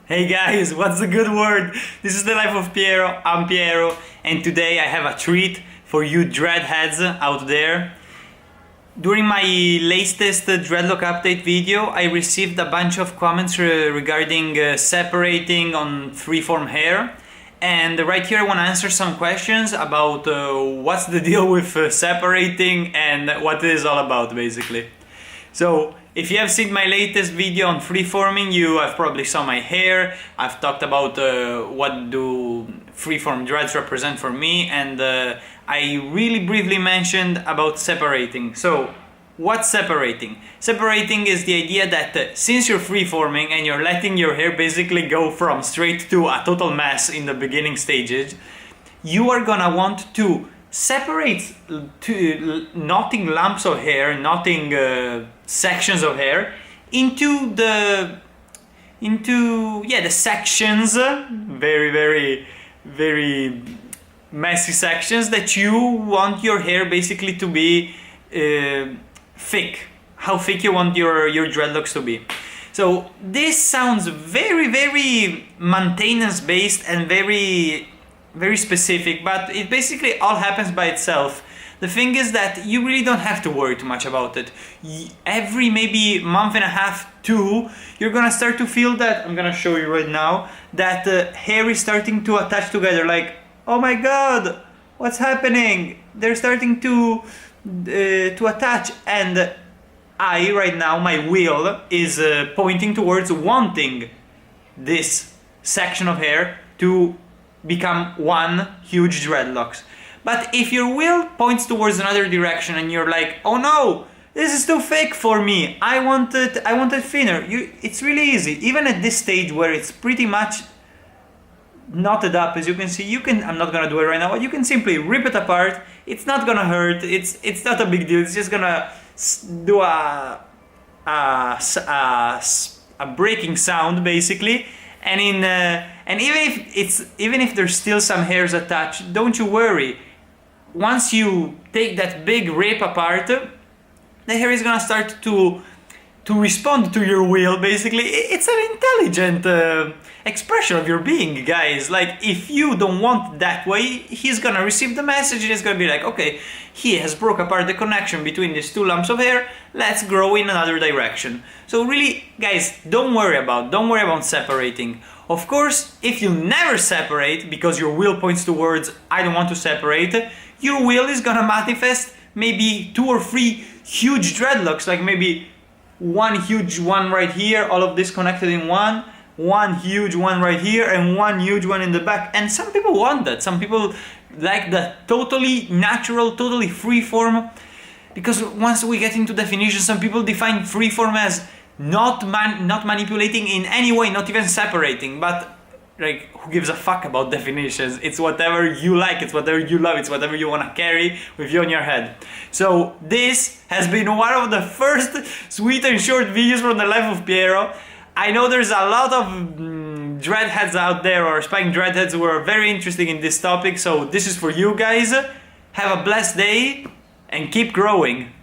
Hey guys, what's the good word? This is the Life of Piero, I'm Piero, and today I have a treat for you dreadheads out there. During my latest Dreadlock update video, I received a bunch of comments regarding separating on freeform hair. And right here I want to answer some questions about what's the deal with separating and what it is all about, basically. So, if you have seen my latest video on freeforming, you have probably saw my hair. I've talked about what do freeform dreads represent for me, and I really briefly mentioned about separating. So, what's separating? Separating is the idea that since you're freeforming and you're letting your hair basically go from straight to a total mess in the beginning stages, you are gonna want to separate knotting lumps of hair, knotting sections of hair into the sections, very messy sections that you want your hair basically to be thick. How thick you want your dreadlocks to be. So this sounds very maintenance based and very specific, but it basically all happens by itself. The thing is that you really don't have to worry too much about it. Every maybe month and a half, two, you're gonna start to feel that, I'm gonna show you right now, that hair is starting to attach together, like, oh my god, what's happening? They're starting to attach, and I, right now, my wheel is pointing towards wanting this section of hair to become one huge dreadlocks. But if your wheel points towards another direction and you're like, oh no, this is too thick for me, I want it thinner, it's really easy. Even at this stage where it's pretty much knotted up, as you can see, I'm not gonna do it right now, but you can simply rip it apart. It's not gonna hurt, it's not a big deal, it's just gonna do a breaking sound basically. And even if there's still some hairs attached, don't you worry. Once you take that big rip apart, the hair is gonna start to respond to your wheel. Basically, it's an intelligent expression of your being, guys. Like, if you don't want that way, he's gonna receive the message and it's gonna be like, okay, he has broke apart the connection between these two lumps of hair, let's grow in another direction. So really, guys, don't worry about separating. Of course, if you never separate, because your wheel points towards, I don't want to separate, your wheel is gonna manifest maybe 2 or 3 huge dreadlocks, like maybe one huge one right here, all of this connected in one huge one right here, and one huge one in the back. And some people want that. Some people like that totally natural, totally free form. Because once we get into definition, some people define free form as not manipulating in any way, not even separating. But like, who gives a fuck about definitions? It's whatever you like, it's whatever you love, it's whatever you want to carry with you on your head. So this has been one of the first sweet and short videos from the Life of Piero. I know there's a lot of dreadheads out there, or aspiring dreadheads, who are very interested in this topic, so this is for you guys. Have a blessed day and keep growing.